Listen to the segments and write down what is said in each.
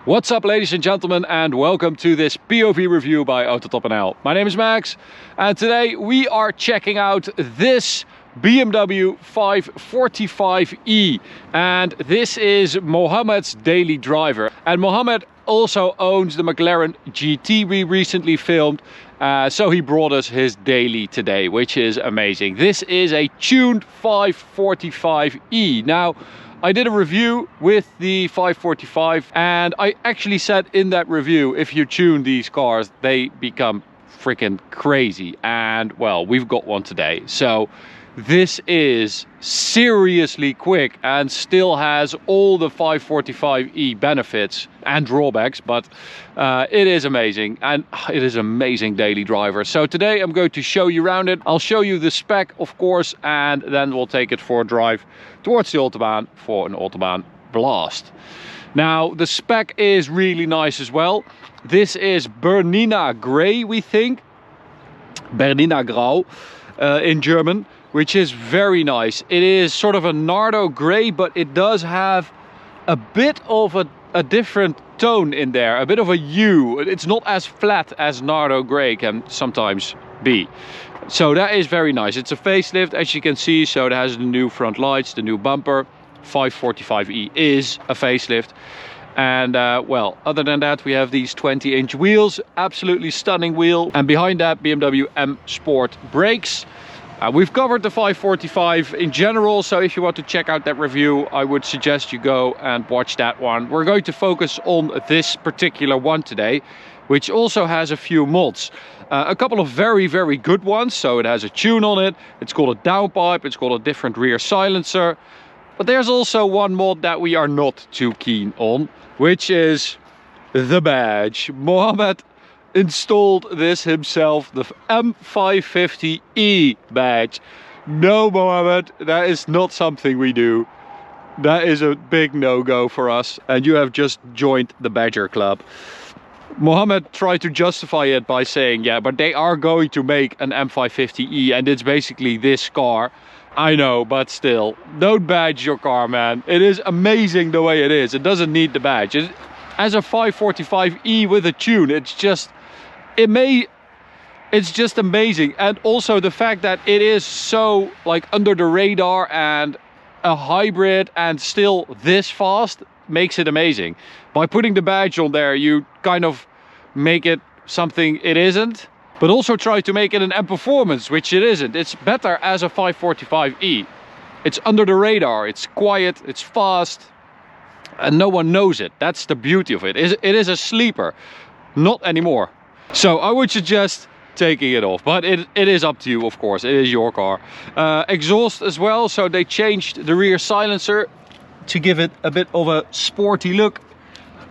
What's up, ladies and gentlemen, and welcome to this POV review by Autobahn. My name is Max, and today we are checking out this BMW 545e, and this is Mohammed's daily driver. And Mohammed also owns the McLaren GT we recently filmed, so he brought us his daily today, which is amazing. This is a tuned 545e. Now, I did a review with the 545 and I actually said in that review, if you tune these cars, they become freaking crazy. And well, we've got one today. So this is seriously quick and still has all the 545e benefits and drawbacks, but it is amazing, and it is an amazing daily driver. So today I'm going to show you around it. I'll show you the spec, of course, and then we'll take it for a drive towards the Autobahn for an Autobahn blast. Now, the spec is really nice as well. This is Bernina Grey, we think. Bernina Grau in German, which is very nice. It is sort of a Nardo grey, but it does have a bit of a different tone in there, a bit of a hue. It's not as flat as Nardo grey can sometimes be. So that is very nice. It's a facelift, as you can see, so it has the new front lights, the new bumper. 545e is a facelift. And well, other than that, we have these 20-inch wheels, absolutely stunning wheel. And behind that, BMW M Sport brakes. We've covered the 545 in general, so if you want to check out that review, I would suggest you go and watch that one. We're going to focus on this particular one today, which also has a few mods. A couple of very, very good ones. So it has a tune on it, it's called a downpipe, it's called a different rear silencer. But there's also one mod that we are not too keen on, which is the badge. Mohammed installed this himself, the M550e badge. No, Mohammed, that is not something we do. That is a big no-go for us, and you have just joined the Badger Club. Mohammed tried to justify it by saying, yeah, but they are going to make an M550e and it's basically this car. I know, but still, don't badge your car, man. It is amazing the way it is. It doesn't need the badge. As a 545e with a tune, it's just amazing. And also the fact that it is so like under the radar and a hybrid and still this fast makes it amazing. By putting the badge on there, you kind of make it something it isn't, but also try to make it an M Performance, which it isn't. It's better as a 545e. It's under the radar, it's quiet, it's fast, and no one knows it. That's the beauty of it. It is a sleeper, not anymore. So I would suggest taking it off, but it is up to you, of course. It is your car. Exhaust as well, so they changed the rear silencer to give it a bit of a sporty look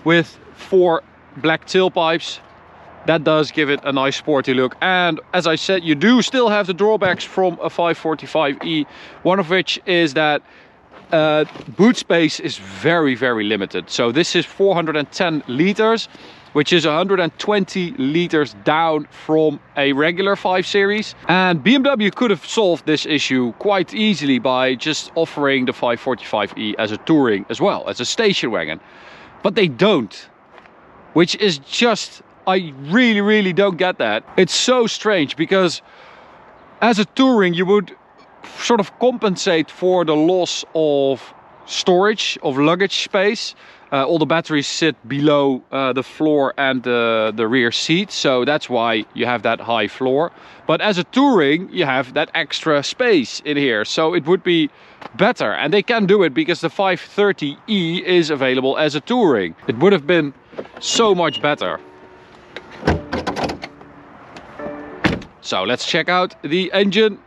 with 4 black tailpipes. That does give it a nice sporty look. And as I said, you do still have the drawbacks from a 545e, one of which is that boot space is very, very limited. So this is 410 liters, which is 120 liters down from a regular 5 Series. And BMW could have solved this issue quite easily by just offering the 545e as a touring as well, as a station wagon. But they don't, which is just, I really, really don't get that. It's so strange because as a touring, you would sort of compensate for the loss of storage, of luggage space. All the batteries sit below the floor and the rear seat, so that's why you have that high floor. But as a touring, you have that extra space in here, so it would be better. And they can do it because the 530e is available as a touring. It would have been so much better. So let's check out the engine.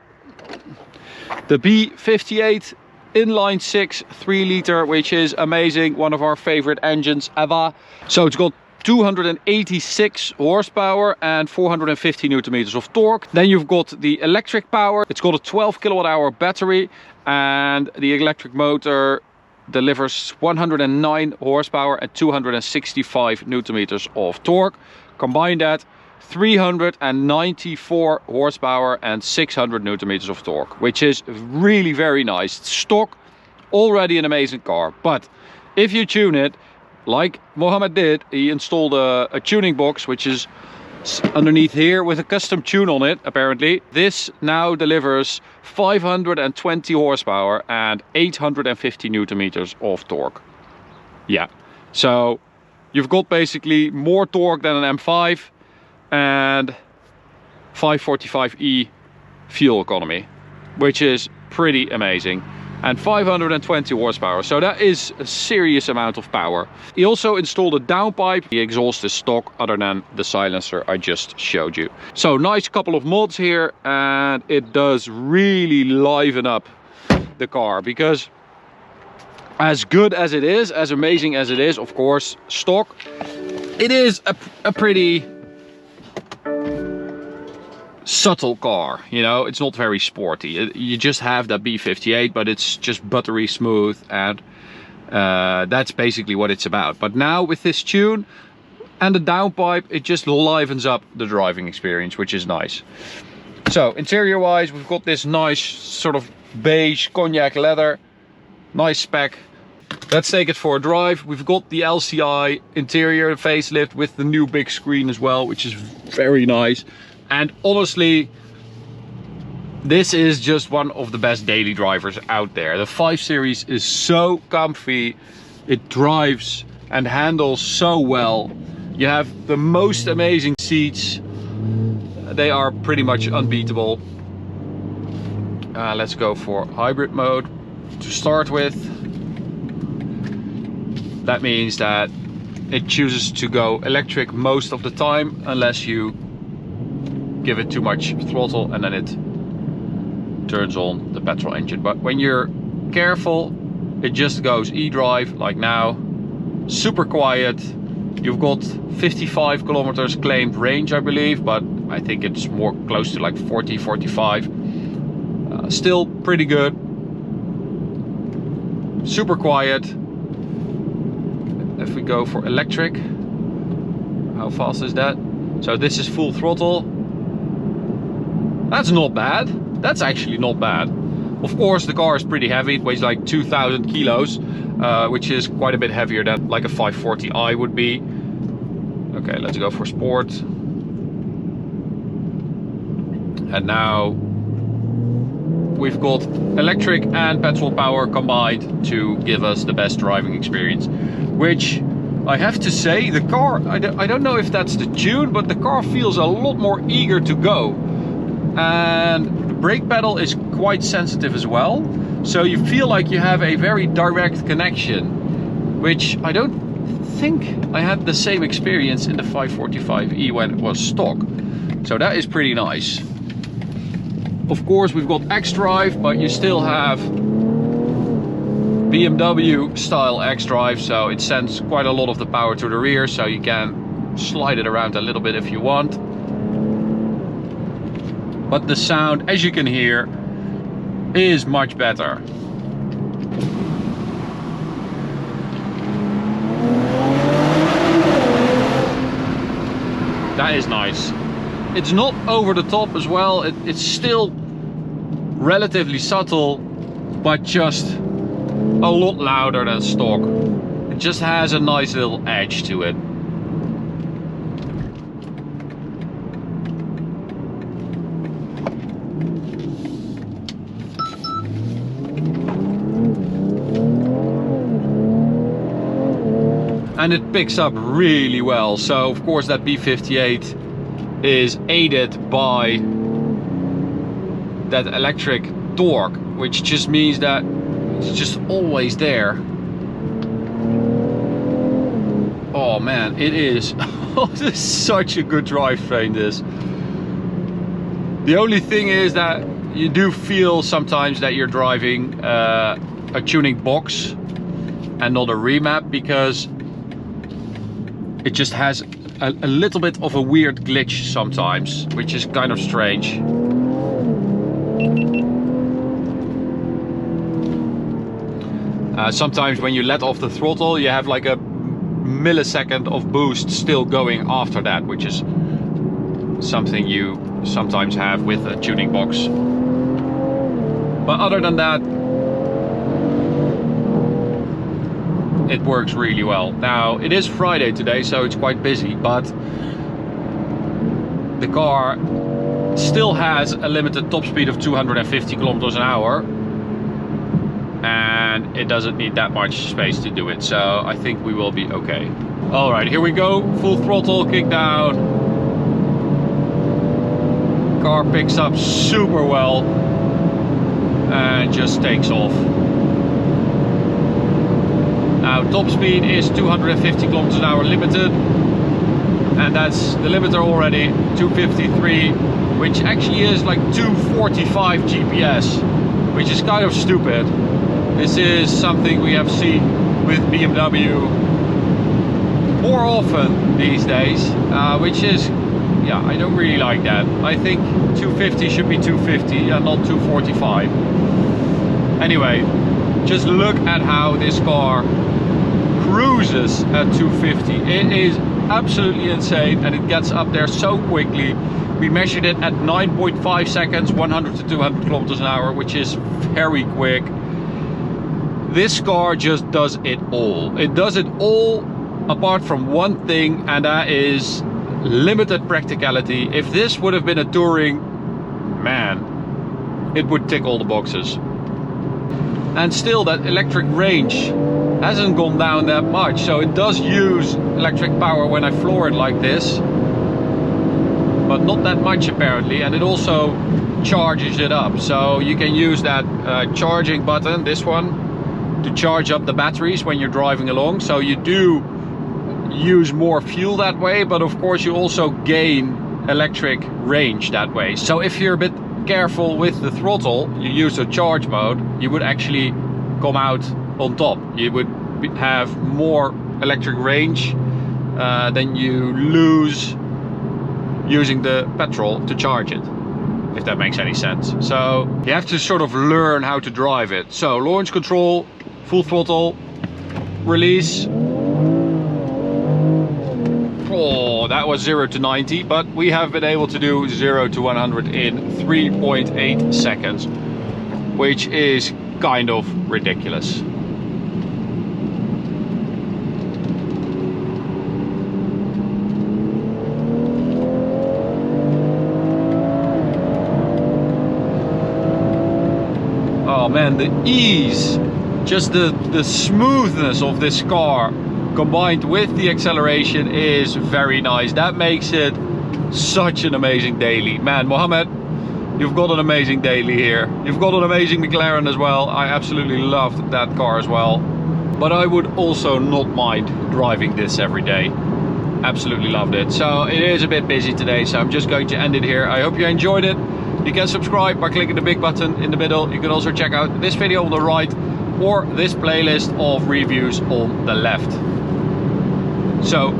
The B58 inline 6 3-liter, which is amazing, one of our favorite engines ever. So it's got 286 horsepower and 450 newton meters of torque. Then you've got the electric power. It's got a 12 kilowatt hour battery, and the electric motor delivers 109 horsepower and 265 newton meters of torque. Combine that, 394 horsepower and 600 newton meters of torque, which is really very nice. Stock, already an amazing car, but if you tune it, like Mohammed did, he installed a tuning box, which is underneath here with a custom tune on it, apparently. This now delivers 520 horsepower and 850 newton meters of torque. Yeah, so you've got basically more torque than an M5 and 545e fuel economy, which is pretty amazing. And 520 horsepower, so that is a serious amount of power. He also installed a downpipe. The exhaust is stock other than the silencer I just showed you. So nice couple of mods here, and it does really liven up the car, because as good as it is, as amazing as it is, of course, stock, it is a pretty subtle car, you know. It's not very sporty. You just have that B58, but it's just buttery smooth, and that's basically what it's about. But now with this tune and the downpipe, it just livens up the driving experience, which is nice. So interior wise, we've got this nice sort of beige cognac leather, nice spec. Let's take it for a drive. We've got the LCI interior facelift with the new big screen as well, which is very nice. And honestly, this is just one of the best daily drivers out there. The 5 Series is so comfy. It drives and handles so well. You have the most amazing seats. They are pretty much unbeatable. Let's go for hybrid mode to start with. That means that it chooses to go electric most of the time, unless you give it too much throttle, and then it turns on the petrol engine. But when you're careful, it just goes e-drive, like now. Super quiet. You've got 55 kilometers claimed range, I believe, but I think it's more close to like 40, 45. Still pretty good. Super quiet. If we go for electric, how fast is that? So this is full throttle. That's not bad. That's actually not bad. Of course, the car is pretty heavy. It weighs like 2,000 kilos, which is quite a bit heavier than like a 540i would be. Okay, let's go for sport. And now we've got electric and petrol power combined to give us the best driving experience, which I have to say, the car, I don't know if that's the tune, but the car feels a lot more eager to go. And the brake pedal is quite sensitive as well, so you feel like you have a very direct connection, which I don't think I had the same experience in the 545e when it was stock. So that is pretty nice. Of course, we've got xDrive, but you still have BMW style xDrive, so it sends quite a lot of the power to the rear, so you can slide it around a little bit if you want. But the sound, as you can hear, is much better. That is nice. It's not over the top as well. It's still relatively subtle, but just a lot louder than stock. It just has a nice little edge to it. And it picks up really well. So of course that B58 is aided by that electric torque, which just means that it's just always there. Oh man, it is. This is such a good drivetrain, this. The only thing is that you do feel sometimes that you're driving a tuning box and not a remap, because it just has a little bit of a weird glitch sometimes, which is kind of strange. Sometimes when you let off the throttle, you have like a millisecond of boost still going after that, which is something you sometimes have with a tuning box. But other than that, it works really well. Now, it is Friday today, so it's quite busy, but the car still has a limited top speed of 250 kilometers an hour, and it doesn't need that much space to do it, so I think we will be okay. All right, here we go. Full throttle, kick down. Car picks up super well and just takes off. Now, top speed is 250 kilometers an hour limited, and that's the limiter already, 253, which actually is like 245 GPS, which is kind of stupid. This is something we have seen with BMW more often these days, which is, yeah, I don't really like that. I think 250 should be 250 and not 245. Anyway, just look at how this car cruises at 250. It is absolutely insane, and it gets up there so quickly. We measured it at 9.5 seconds, 100 to 200 kilometers an hour, which is very quick. This car just does it all. It does it all apart from one thing, and that is limited practicality. If this would have been a touring, man, it would tick all the boxes. And still, that electric range hasn't gone down that much, so it does use electric power when I floor it like this, but not that much apparently. And it also charges it up, so you can use that charging button, this one, to charge up the batteries when you're driving along. So you do use more fuel that way, but of course you also gain electric range that way. So if you're a bit careful with the throttle, you use the charge mode, you would actually come out on top. You would have more electric range than you lose using the petrol to charge it, if that makes any sense. So you have to sort of learn how to drive it. So launch control, full throttle, release. Oh, that was 0 to 90, but we have been able to do 0 to 100 in 3.8 seconds, which is kind of ridiculous. Oh man, the ease, just the smoothness of this car combined with the acceleration is very nice. That makes it such an amazing daily. Man, Mohammed, you've got an amazing daily here. You've got an amazing McLaren as well. I absolutely loved that car as well. But I would also not mind driving this every day. Absolutely loved it. So it is a bit busy today, so I'm just going to end it here. I hope you enjoyed it. You can subscribe by clicking the big button in the middle. You can also check out this video on the right or this playlist of reviews on the left. So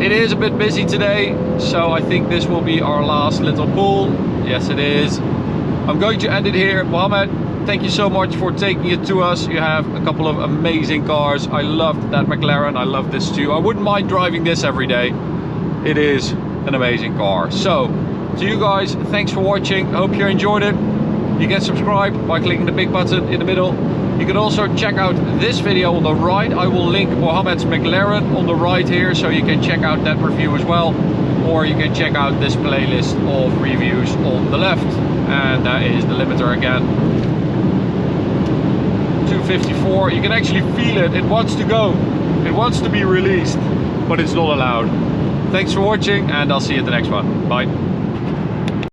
it is a bit busy today, so I think this will be our last little pull. Yes, it is. I'm going to end it here. Mohammed, thank you so much for taking it to us. You have a couple of amazing cars. I loved that McLaren. I love this too. I wouldn't mind driving this every day. It is an amazing car. So to you guys, thanks for watching. I hope you enjoyed it. You can subscribe by clicking the big button in the middle. You can also check out this video on the right. I will link Mohammed's McLaren on the right here, so you can check out that review as well. Or you can check out this playlist of reviews on the left. And that is the limiter again. 254. You can actually feel it. It wants to go. It wants to be released, but it's not allowed. Thanks for watching, and I'll see you at the next one. Bye.